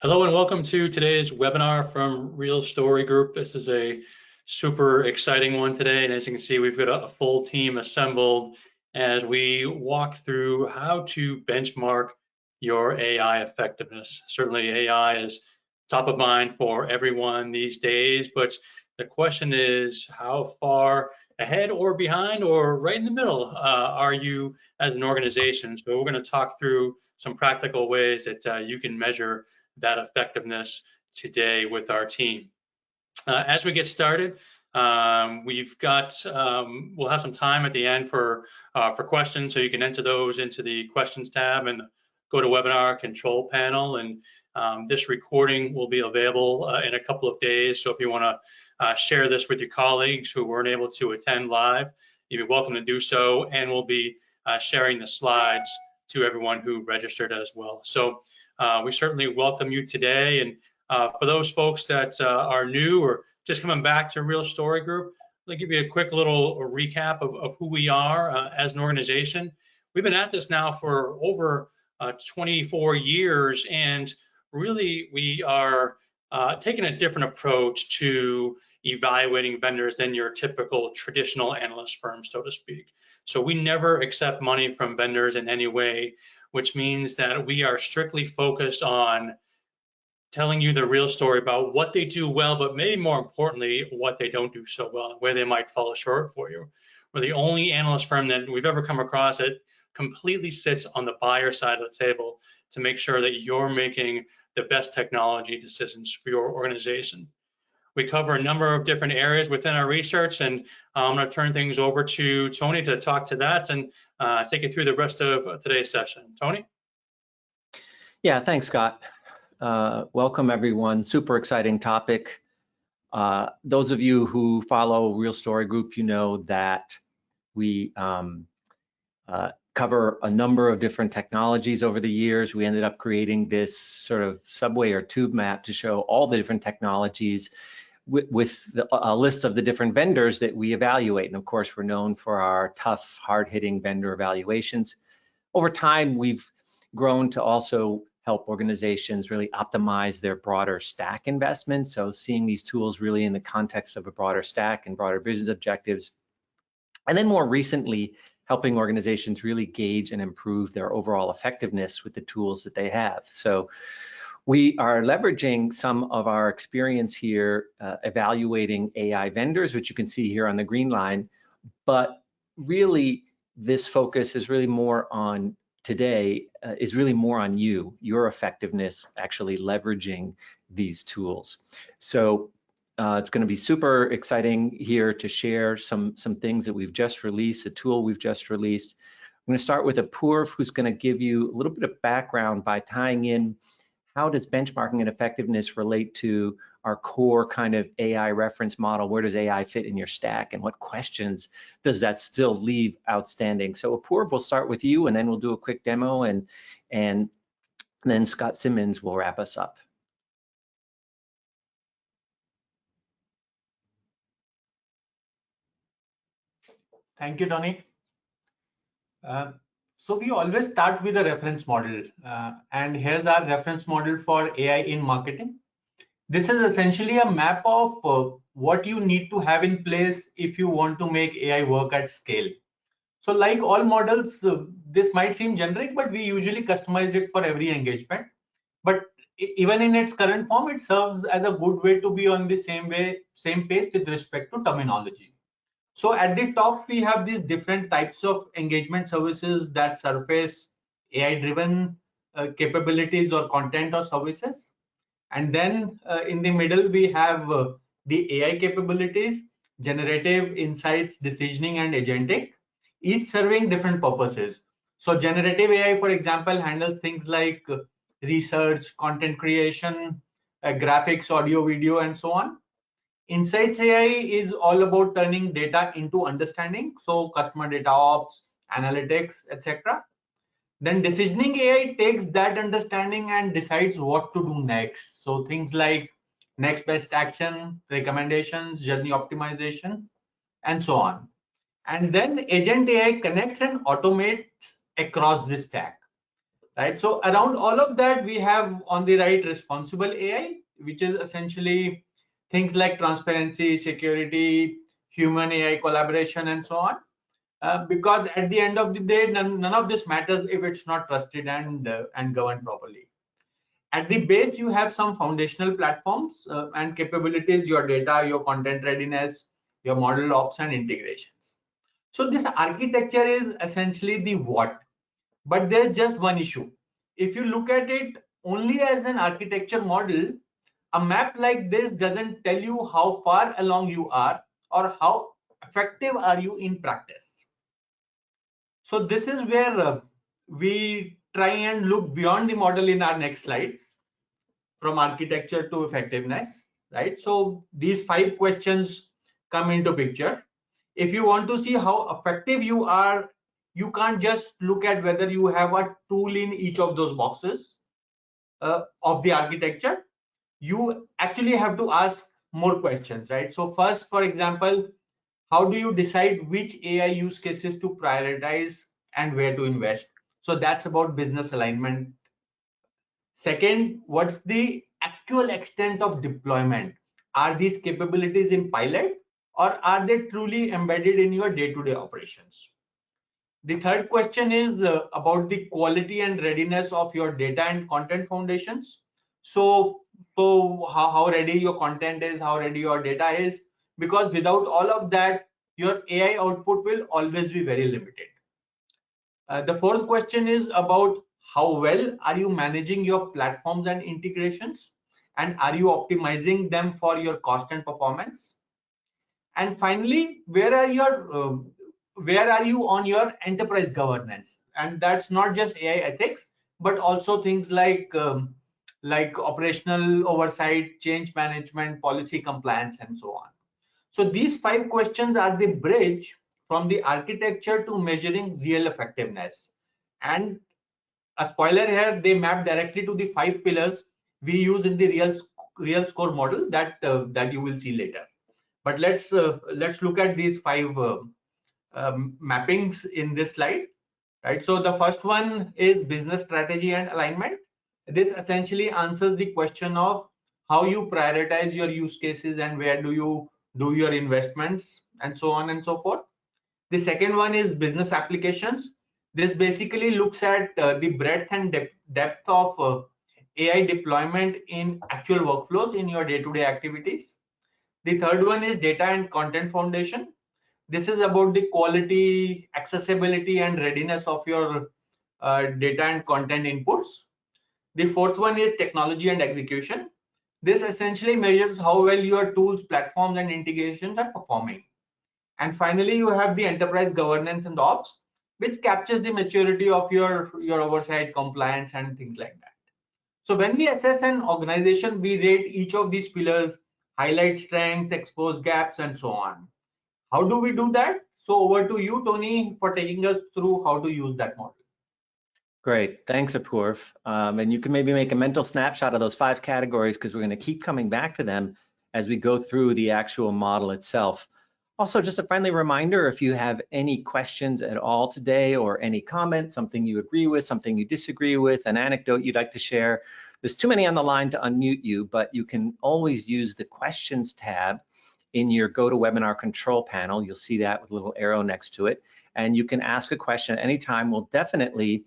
Hello and welcome to today's webinar from RealScore Group. This is a super exciting one today, and as you can see, we've got a full team assembled as we walk through how to benchmark your AI effectiveness. Certainly AI is top of mind for everyone these days, but the question is how far ahead or behind or right in the middle are you as an organization? So we're going to talk through some practical ways that you can measure that effectiveness today with our team. As we get started, we'll have some time at the end for questions, so you can enter those into the questions tab and go to webinar control panel. And this recording will be available in a couple of days. So if you want to share this with your colleagues who weren't able to attend live, you'd be welcome to do so. And we'll be sharing the slides to everyone who registered as well. So we certainly welcome you today. And for those folks that are new or just coming back to RealScore Group, let me give you a quick little recap of who we are as an organization. We've been at this now for over 24 years, and really we are taking a different approach to evaluating vendors than your typical traditional analyst firm, so to speak. So we never accept money from vendors in any way, which means that we are strictly focused on telling you the real story about what they do well, but maybe more importantly, what they don't do so well, where they might fall short for you. We're the only analyst firm that we've ever come across that completely sits on the buyer side of the table to make sure that you're making the best technology decisions for your organization. We cover a number of different areas within our research, and I'm going to turn things over to Tony to talk to that and take you through the rest of today's session. Tony? Yeah, thanks, Scott. Welcome, everyone. Super exciting topic. Those of you who follow RealScore Group, you know that we cover a number of different technologies over the years. We ended up creating this sort of subway or tube map to show all the different technologies with a list of the different vendors that we evaluate. And of course, we're known for our tough, hard-hitting vendor evaluations. Over time, we've grown to also help organizations really optimize their broader stack investments. So seeing these tools really in the context of a broader stack and broader business objectives. And then more recently, helping organizations really gauge and improve their overall effectiveness with the tools that they have. So we are leveraging some of our experience here evaluating AI vendors, which you can see here on the green line, but really this focus is really more on today is really more on your effectiveness actually leveraging these tools. So it's going to be super exciting here to share some things that we've just released, a tool we've just released. I'm going to start with Apoorv, who's going to give you a little bit of background by tying in how does benchmarking and effectiveness relate to our core kind of AI reference model? Where does AI fit in your stack? And what questions does that still leave outstanding? So Apoorv, we'll start with you, and then we'll do a quick demo, and then Scott Simmons will wrap us up. Thank you, Tony. So we always start with a reference model, and here's our reference model for AI in marketing. This is essentially a map of what you need to have in place if you want to make AI work at scale. So like all models, this might seem generic, but we usually customize it for every engagement. But even in its current form, it serves as a good way to be on the same page with respect to terminology. So at the top, we have these different types of engagement services that surface AI-driven capabilities or content or services. And then in the middle, we have the AI capabilities, generative, insights, decisioning, and agentic, each serving different purposes. So generative AI, for example, handles things like research, content creation, graphics, audio, video, and so on. Insights AI is all about turning data into understanding, so customer data ops, analytics, etc. Then decisioning AI takes that understanding and decides what to do next. So things like next best action, recommendations, journey optimization, and so on. And then agent AI connects and automates across this stack. right? So around all of that, we have on the right responsible AI, which is essentially things like transparency, security, human AI collaboration, and so on. Because at the end of the day, none of this matters if it's not trusted and governed properly. At the base, you have some foundational platforms and capabilities, your data, your content readiness, your model ops, and integrations. So this architecture is essentially the what, but there's just one issue. If you look at it only as an architecture model, a map like this doesn't tell you how far along you are or how effective are you in practice. So this is where we try and look beyond the model in our next slide, from architecture to effectiveness, right? So these 5 questions come into picture. If you want to see how effective you are, you can't just look at whether you have a tool in each of those boxes of the architecture. You actually have to ask more questions, right? So first, for example, how do you decide which AI use cases to prioritize and where to invest? So that's about business alignment. Second, what's the actual extent of deployment? Are these capabilities in pilot or are they truly embedded in your day-to-day operations? The third question is about the quality and readiness of your data and content foundations. So how ready your content is, how ready your data is, because without all of that, your AI output will always be very limited. The fourth question is about how well are you managing your platforms and integrations, and are you optimizing them for your cost and performance? And finally, where are you on your enterprise governance? And that's not just AI ethics, but also things like operational oversight, change management, policy compliance, and so on. So these 5 questions are the bridge from the architecture to measuring real effectiveness. And a spoiler here, they map directly to the 5 pillars we use in the RealScore model that you will see later. But let's look at these 5 mappings in this slide, right? So the first one is business strategy and alignment. This essentially answers the question of how you prioritize your use cases and where do you do your investments and so on and so forth. The second one is business applications. This basically looks at the breadth and depth of AI deployment in actual workflows in your day-to-day activities. The third one is data and content foundation. This is about the quality, accessibility, and readiness of your data and content inputs. The fourth one is technology and execution. This essentially measures how well your tools, platforms, and integrations are performing. And finally, you have the enterprise governance and ops, which captures the maturity of your oversight, compliance, and things like that. So when we assess an organization, we rate each of these pillars, highlight strengths, expose gaps, and so on. How do we do that? So over to you, Tony, for taking us through how to use that model. Great, thanks, Apoorv. And you can maybe make a mental snapshot of those 5 categories because we're going to keep coming back to them as we go through the actual model itself. Also, just a friendly reminder, if you have any questions at all today or any comments, something you agree with, something you disagree with, an anecdote you'd like to share, there's too many on the line to unmute you, but you can always use the questions tab in your GoToWebinar control panel. You'll see that with a little arrow next to it. And you can ask a question at any time. We'll definitely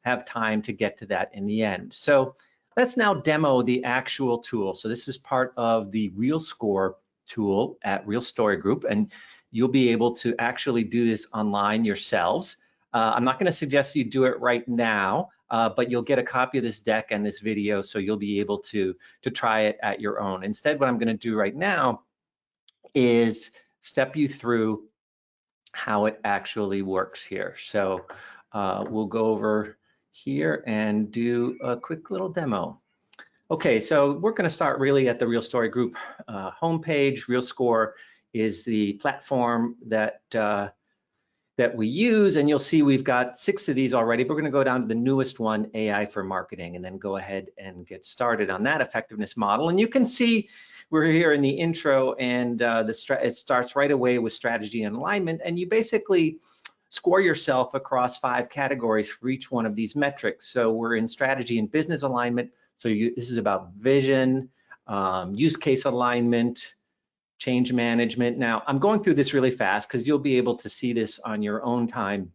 have time to get to that in the end. So let's now demo the actual tool. So this is part of the RealScore tool at Real Story Group, and you'll be able to actually do this online yourselves. I'm not going to suggest you do it right now, but you'll get a copy of this deck and this video, so you'll be able to try it at your own. Instead, what I'm going to do right now is step you through how it actually works here. So we'll go over here and do a quick little demo. Okay, so we're going to start really at the Real Story Group homepage. RealScore is the platform that we use, and you'll see we've got 6 of these already. We're going to go down to the newest one, AI for Marketing, and then go ahead and get started on that effectiveness model. And you can see we're here in the intro, and it starts right away with strategy and alignment, and you basically score yourself across 5 categories for each one of these metrics. So we're in strategy and business alignment. So this is about vision, use case alignment, change management. Now, I'm going through this really fast because you'll be able to see this on your own time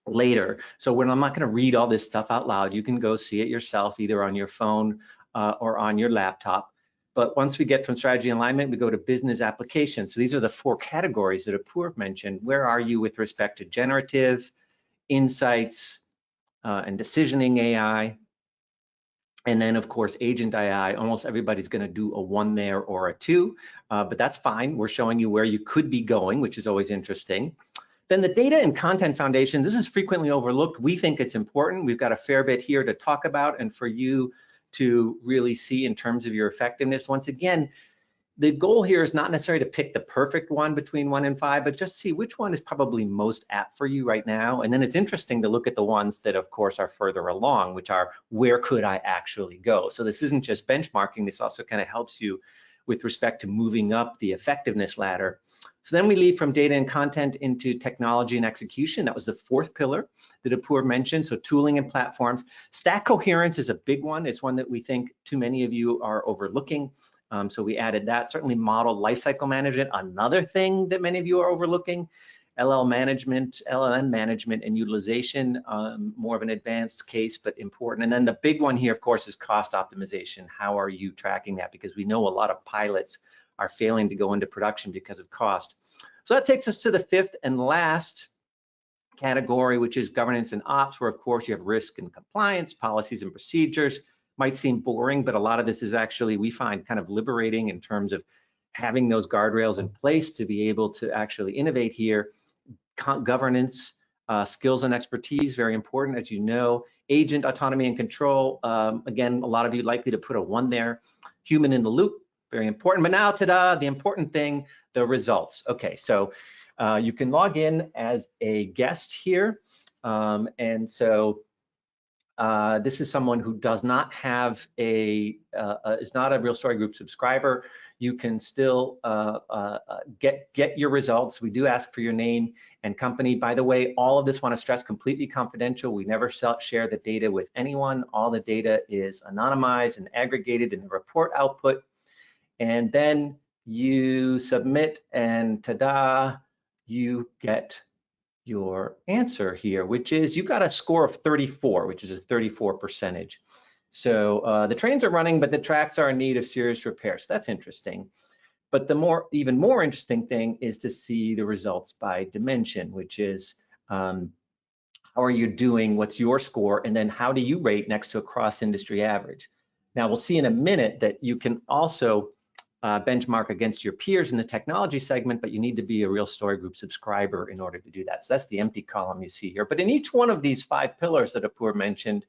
later. So I'm not going to read all this stuff out loud. You can go see it yourself, either on your phone or on your laptop. But once we get from strategy and alignment, we go to business applications. So these are the 4 categories that Apoorv mentioned. Where are you with respect to generative, insights, and decisioning AI? And then, of course, agent AI. Almost everybody's going to do a 1 there or a 2, but that's fine. We're showing you where you could be going, which is always interesting. Then the data and content foundations. This is frequently overlooked. We think it's important. We've got a fair bit here to talk about and for you to really see in terms of your effectiveness. Once again, the goal here is not necessarily to pick the perfect one between 1 and 5, but just see which one is probably most apt for you right now. And then it's interesting to look at the ones that, of course, are further along, which are where could I actually go? So this isn't just benchmarking. This also kind of helps you with respect to moving up the effectiveness ladder. So then we leave from data and content into technology and execution. That was the 4th pillar that Apoorv mentioned. So tooling and platforms. Stack coherence is a big one. It's one that we think too many of you are overlooking. So we added that. Certainly model lifecycle management, another thing that many of you are overlooking. LLM management and utilization, more of an advanced case, but important. And then the big one here, of course, is cost optimization. How are you tracking that? Because we know a lot of pilots are failing to go into production because of cost. So that takes us to the 5th and last category, which is governance and ops, where, of course, you have risk and compliance, policies and procedures. Might seem boring, but a lot of this is actually, we find, kind of liberating in terms of having those guardrails in place to be able to actually innovate here. Governance, skills and expertise, very important, as you know. Agent autonomy and control, again, a lot of you likely to put a 1 there. Human in the loop, very important. But now, ta-da, the important thing, the results. Okay, so you can log in as a guest here. And so this is someone who does not have is not a Real Story Group subscriber. You can still get your results. We do ask for your name and company. By the way, all of this, want to stress, completely confidential. We never share the data with anyone. All the data is anonymized and aggregated in the report output. And then you submit, and ta-da, you get your answer here, which is you got a score of 34, which is a 34%. So the trains are running, but the tracks are in need of serious repair. So that's interesting. But the even more interesting thing is to see the results by dimension, which is how are you doing? What's your score? And then how do you rate next to a cross-industry average? Now, we'll see in a minute that you can also benchmark against your peers in the technology segment, but you need to be a Real Story Group subscriber in order to do that. So that's the empty column you see here. But in each one of these 5 pillars that Apoorv mentioned,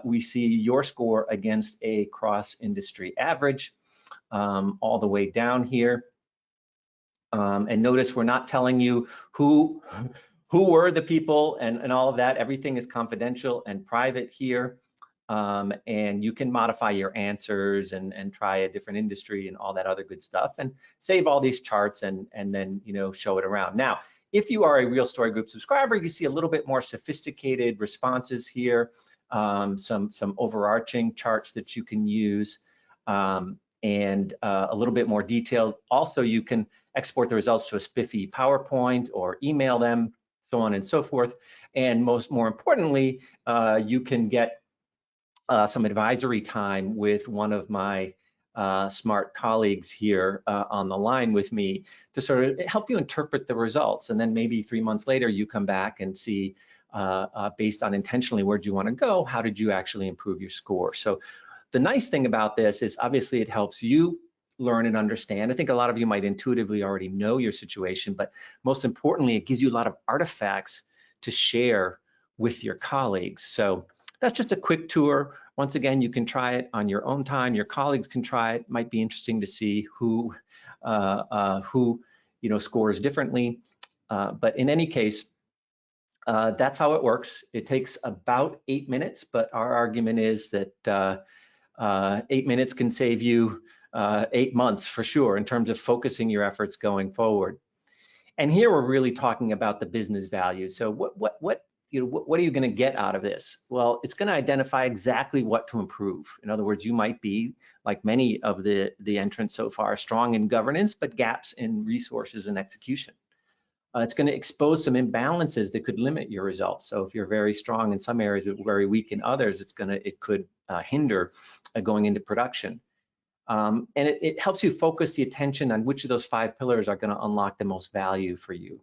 we see your score against a cross-industry average all the way down here. And notice we're not telling you who were the people and all of that. Everything is confidential and private here. And you can modify your answers and try a different industry and all that other good stuff, and save all these charts and then show it around. Now, if you are a Real Story Group subscriber, you see a little bit more sophisticated responses here, some overarching charts that you can use, and a little bit more detailed. Also, you can export the results to a spiffy PowerPoint or email them, so on and so forth. And more importantly, you can get some advisory time with one of my smart colleagues here on the line with me to sort of help you interpret the results. And then maybe 3 months later, you come back and see, based on intentionally where'd you want to go, how did you actually improve your score? So the nice thing about this is obviously it helps you learn and understand. I think a lot of you might intuitively already know your situation, but most importantly, it gives you a lot of artifacts to share with your colleagues. So that's just a quick tour. Once again, you can try it on your own time. Your colleagues can try it. Might be interesting to see who scores differently. But in any case, that's how it works. It takes about 8 minutes, but our argument is that 8 minutes can save you 8 months for sure in terms of focusing your efforts going forward. And here we're really talking about the business value. So what are you going to get out of this? Well, it's going to identify exactly what to improve. In other words, you might be, like many of the entrants so far, strong in governance, but gaps in resources and execution. It's going to expose some imbalances that could limit your results. So if you're very strong in some areas but very weak in others, it could hinder going into production. And it helps you focus the attention on which of those 5 pillars are going to unlock the most value for you.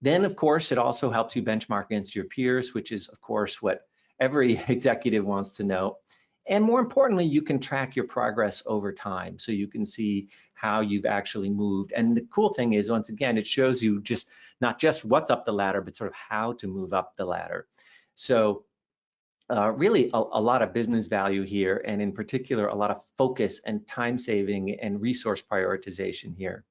Then, of course, it also helps you benchmark against your peers, which is, of course, what every executive wants to know. And more importantly, you can track your progress over time, so you can see how you've actually moved. And the cool thing is, once again, it shows you not just what's up the ladder, but sort of how to move up the ladder. So really a lot of business value here, and in particular, a lot of focus and time saving and resource prioritization here.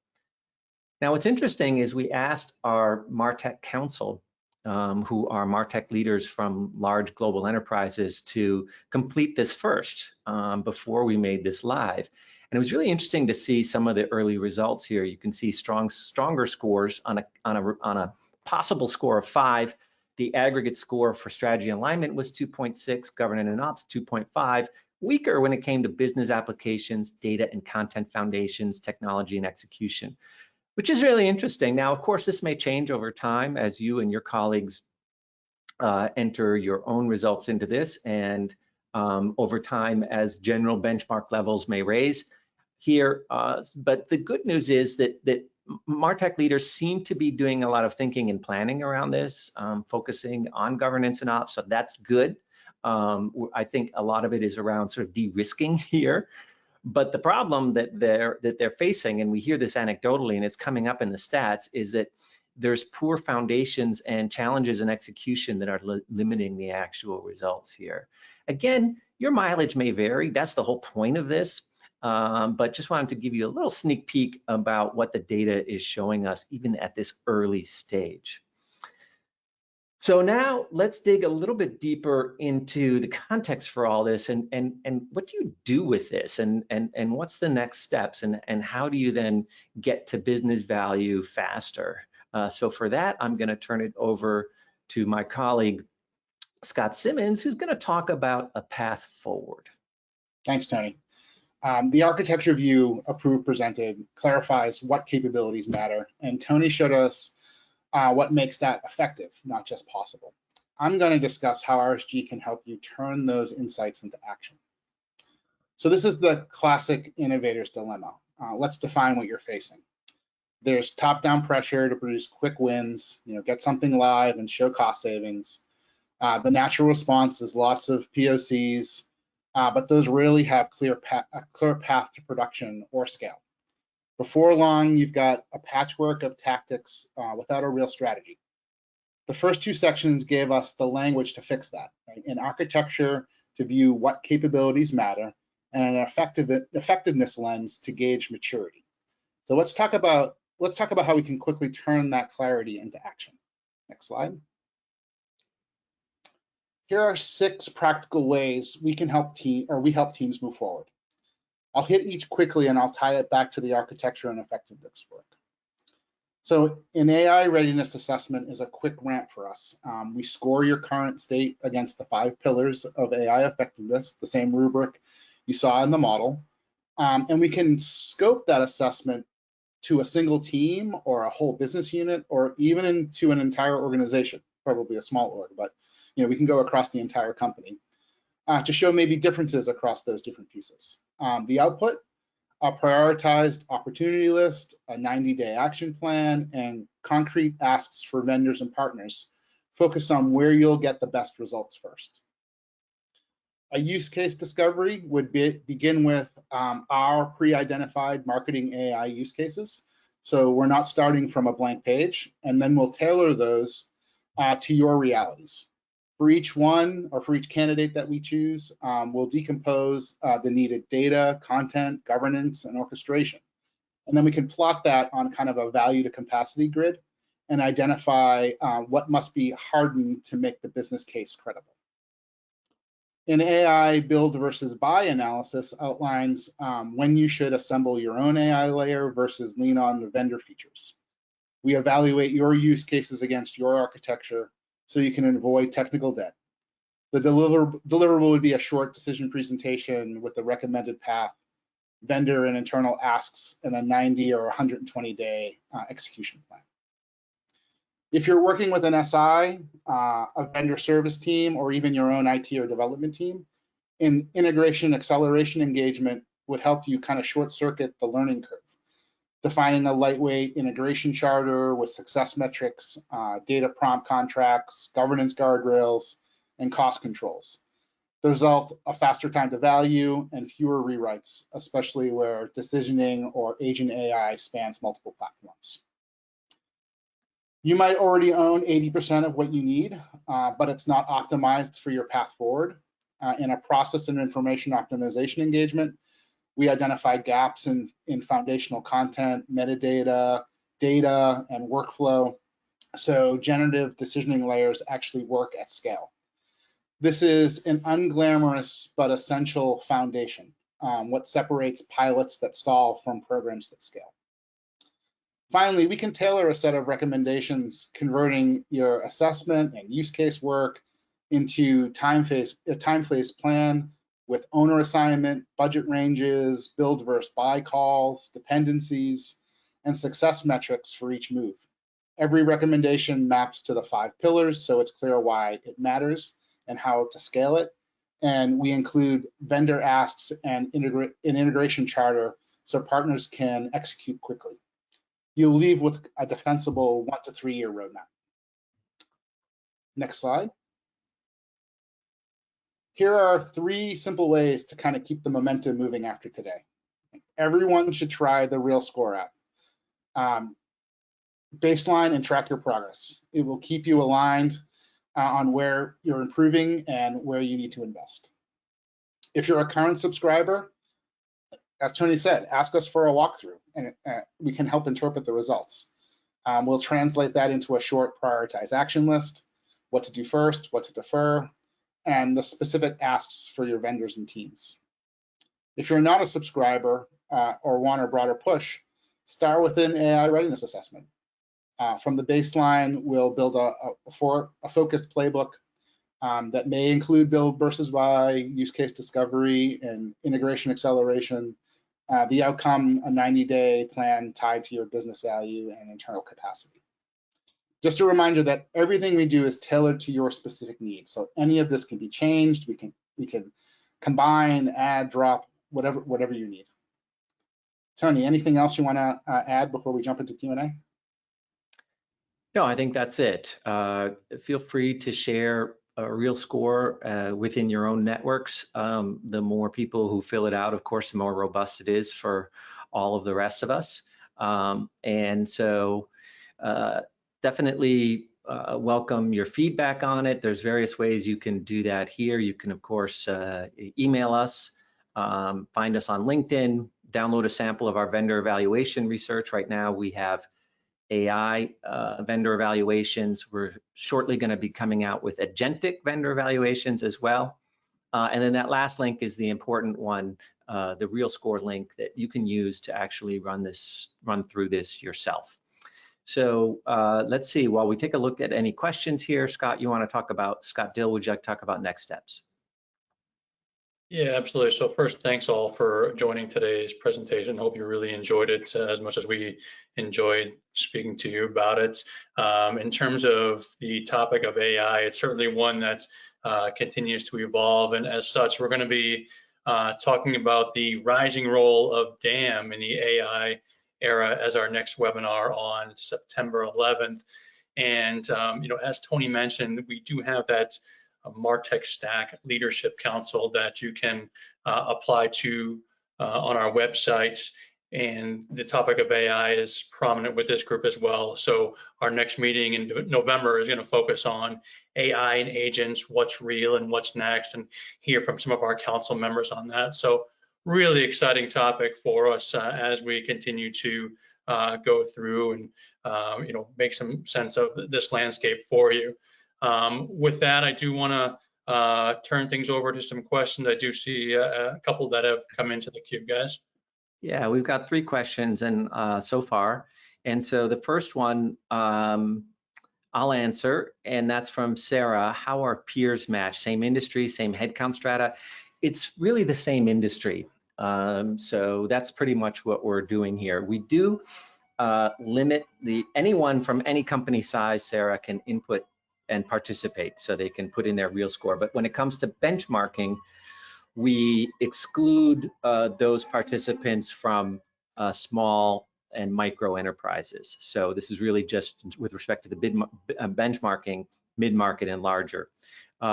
Now, what's interesting is we asked our MarTech Council, who are MarTech leaders from large global enterprises, to complete this first before we made this live. And it was really interesting to see some of the early results here. You can see stronger scores on a possible score of 5. The aggregate score for strategy alignment was 2.6, governance and ops 2.5. Weaker when it came to business applications, data and content foundations, technology and execution, which is really interesting. Now, of course, this may change over time as you and your colleagues enter your own results into this, and over time as general benchmark levels may raise here. But the good news is that MarTech leaders seem to be doing a lot of thinking and planning around this, focusing on governance and ops, so that's good. I think a lot of it is around sort of de-risking here. But the problem that they're facing, and we hear this anecdotally, and it's coming up in the stats, is that there's poor foundations and challenges in execution that are limiting the actual results here. Again, your mileage may vary. That's the whole point of this. But just wanted to give you a little sneak peek about what the data is showing us, even at this early stage. So now let's dig a little bit deeper into the context for all this, and what do you do with this, and what's the next steps, and how do you then get to business value faster? So for that, I'm going to turn it over to my colleague, Scott Simmons, who's going to talk about a path forward. Thanks, Tony. The architecture view approved presented clarifies what capabilities matter, and Tony showed us what makes that effective, not just possible. I'm going to discuss how RSG can help you turn those insights into action. So this is the classic innovator's dilemma. Let's define what you're facing. There's top-down pressure to produce quick wins, get something live and show cost savings. The natural response is lots of POCs, but those rarely have a clear path to production or scale. Before long, you've got a patchwork of tactics without a real strategy. The first 2 sections gave us the language to fix that, right? An architecture to view what capabilities matter, and an effectiveness lens to gauge maturity. So let's talk about how we can quickly turn that clarity into action. Next slide. Here are 6 practical ways we can help teams move forward. I'll hit each quickly, and I'll tie it back to the architecture and effectiveness work. So an AI readiness assessment is a quick ramp for us. We score your current state against the 5 pillars of AI effectiveness, the same rubric you saw in the model. And we can scope that assessment to a single team or a whole business unit, or even into an entire organization, probably a small org, but we can go across the entire company to show maybe differences across those different pieces. The output, a prioritized opportunity list, a 90-day action plan, and concrete asks for vendors and partners focused on where you'll get the best results first. A use case discovery would begin with our pre-identified marketing AI use cases. So we're not starting from a blank page, and then we'll tailor those to your realities. For each one, or for each candidate that we choose, we'll decompose the needed data, content, governance, and orchestration. And then we can plot that on kind of a value to capacity grid and identify what must be hardened to make the business case credible. An AI build versus buy analysis outlines when you should assemble your own AI layer versus lean on the vendor features. We evaluate your use cases against your architecture so you can avoid technical debt. The deliverable would be a short decision presentation with the recommended path, vendor and internal asks, and a 90 or 120-day execution plan. If you're working with an SI, a vendor service team, or even your own IT or development team, an integration acceleration engagement would help you kind of short circuit the learning curve, defining a lightweight integration charter with success metrics, data prompt contracts, governance guardrails, and cost controls. The result, a faster time to value and fewer rewrites, especially where decisioning or agent AI spans multiple platforms. You might already own 80% of what you need, but it's not optimized for your path forward. In a process and information optimization engagement, we identify gaps in foundational content, metadata, data, and workflow, so generative decisioning layers actually work at scale. This is an unglamorous but essential foundation, what separates pilots that solve from programs that scale. Finally, we can tailor a set of recommendations, converting your assessment and use case work into a time phase plan with owner assignment, budget ranges, build versus buy calls, dependencies, and success metrics for each move. Every recommendation maps to the 5 pillars, so it's clear why it matters and how to scale it. And we include vendor asks and an integration charter so partners can execute quickly. You'll leave with a defensible 1 to 3 year roadmap. Next slide. Here are 3 simple ways to kind of keep the momentum moving after today. Everyone should try the RealScore app. Baseline and track your progress. It will keep you aligned on where you're improving and where you need to invest. If you're a current subscriber, as Tony said, ask us for a walkthrough and we can help interpret the results. We'll translate that into a short prioritized action list, what to do first, what to defer, and the specific asks for your vendors and teams. If you're not a subscriber or want a broader push, start with an AI readiness assessment. From the baseline, we'll build a focused playbook that may include build versus buy, use case discovery, and integration acceleration. The outcome, a 90-day plan tied to your business value and internal capacity. Just a reminder that everything we do is tailored to your specific needs. So any of this can be changed. We can combine, add, drop, whatever you need. Tony, anything else you want to add before we jump into Q&A? No, I think that's it. Feel free to share a RealScore within your own networks. The more people who fill it out, of course, the more robust it is for all of the rest of us. And so definitely welcome your feedback on it. There's various ways you can do that here. You can, of course, email us, find us on LinkedIn, download a sample of our vendor evaluation research. Right now we have AI vendor evaluations. We're shortly going to be coming out with agentic vendor evaluations as well. And then that last link is the important one, the RealScore link that you can use to actually run through this yourself. So let's see, while we take a look at any questions here, Scott, you want to talk about, Scott Dill, would you like to talk about next steps? Yeah, absolutely. So first, thanks all for joining today's presentation. Hope you really enjoyed it as much as we enjoyed speaking to you about it. In terms of the topic of AI, it's certainly one that continues to evolve. And as such, we're going to be talking about the rising role of DAM in the AI era as our next webinar on September 11th. And as Tony mentioned, we do have that MarTech Stack Leadership Council that you can apply to on our website. And the topic of AI is prominent with this group as well. So our next meeting in November is going to focus on AI and agents, what's real and what's next, and hear from some of our council members on that. So really exciting topic for us as we continue to go through and make some sense of this landscape for you. With that, I do want to turn things over to some questions. I do see a couple that have come into the queue, guys. Yeah, we've got 3 questions and so far, And so the first one I'll answer, and that's from Sarah. How are peers matched? Same industry, same headcount strata? It's really the same industry. So that's pretty much what we're doing here. We do limit anyone from any company size, Sarah, can input and participate, so they can put in their RealScore. But when it comes to benchmarking, we exclude those participants from small and micro enterprises. So this is really just with respect to the benchmarking, mid-market and larger.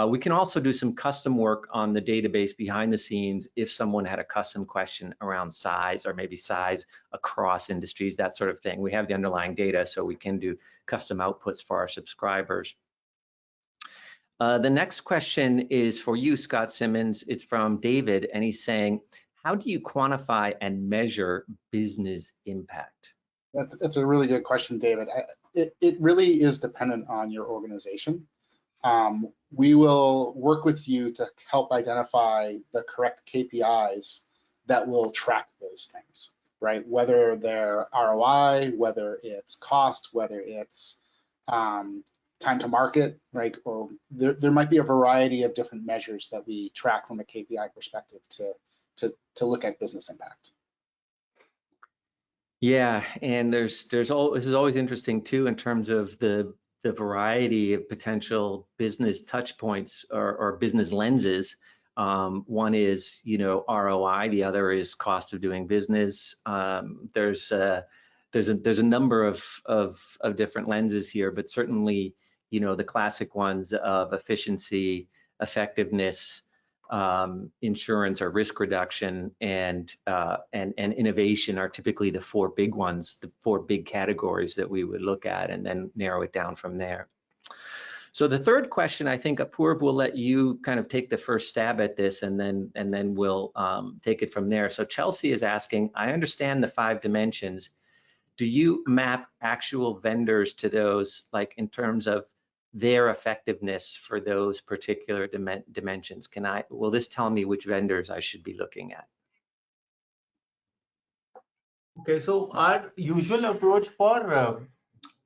We can also do some custom work on the database behind the scenes if someone had a custom question around size, or maybe size across industries, that sort of thing. We have the underlying data, so we can do custom outputs for our subscribers. The next question is for you, Scott Simmons. It's from David, and he's saying, how do you quantify and measure business impact? That's a really good question, David. It really is dependent on your organization. We will work with you to help identify the correct KPIs that will track those things, right? Whether they're ROI, whether it's cost, whether it's time to market, right? Or there might be a variety of different measures that we track from a KPI perspective to look at business impact. Yeah, and this is always interesting too in terms of the variety of potential business touch points or business lenses. One is, ROI, the other is cost of doing business. There's a number of different lenses here, but certainly, the classic ones of efficiency, effectiveness, insurance or risk reduction, and innovation are typically the four big ones, the four big categories that we would look at, and then narrow it down from there. So the third question, I think, Apoorv, will let you kind of take the first stab at this, and then we'll take it from there. So Chelsea is asking, I understand the 5 dimensions. Do you map actual vendors to those, like in terms of their effectiveness for those particular dimensions? Will this tell me which vendors I should be looking at? Okay, so our usual approach for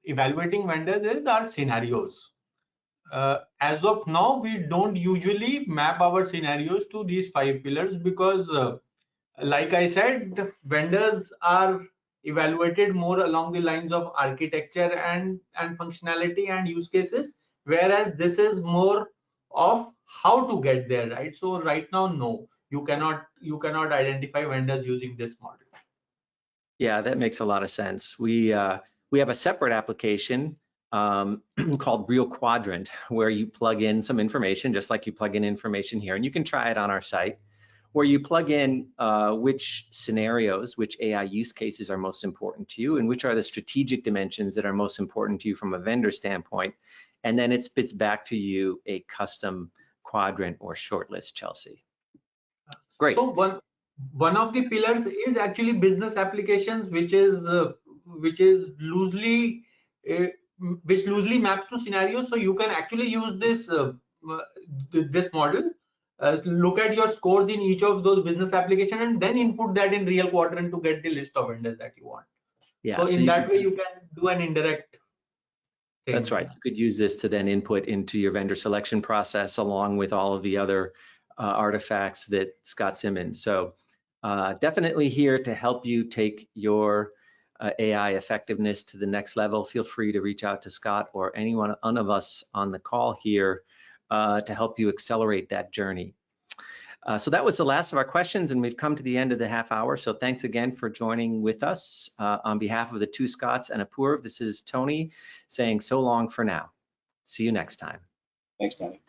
evaluating vendors is our scenarios. As of now, we don't usually map our scenarios to these 5 pillars because, like I said, vendors are evaluated more along the lines of architecture and functionality and use cases, whereas this is more of how to get there, right? So right now, no, you cannot identify vendors using this model. Yeah, that makes a lot of sense. We have a separate application called Real Quadrant, where you plug in some information, just like you plug in information here, and you can try it on our site, where you plug in which scenarios, which AI use cases are most important to you, and which are the strategic dimensions that are most important to you from a vendor standpoint, and then it spits back to you a custom quadrant or shortlist, Chelsea. Great. So one of the pillars is actually business applications, which loosely maps to scenarios. So you can actually use this model, look at your scores in each of those business applications, and then input that in Real Quadrant to get the list of vendors that you want. Yeah, so in that way, you can do an indirect thing. That's right. You could use this to then input into your vendor selection process along with all of the other artifacts that Scott Simmons. So definitely here to help you take your AI effectiveness to the next level. Feel free to reach out to Scott or any one of us on the call here to help you accelerate that journey. So that was the last of our questions, and we've come to the end of the half hour. So thanks again for joining with us. On behalf of the 2 Scotts and Apoorv, this is Tony saying so long for now. See you next time. Thanks, Tony.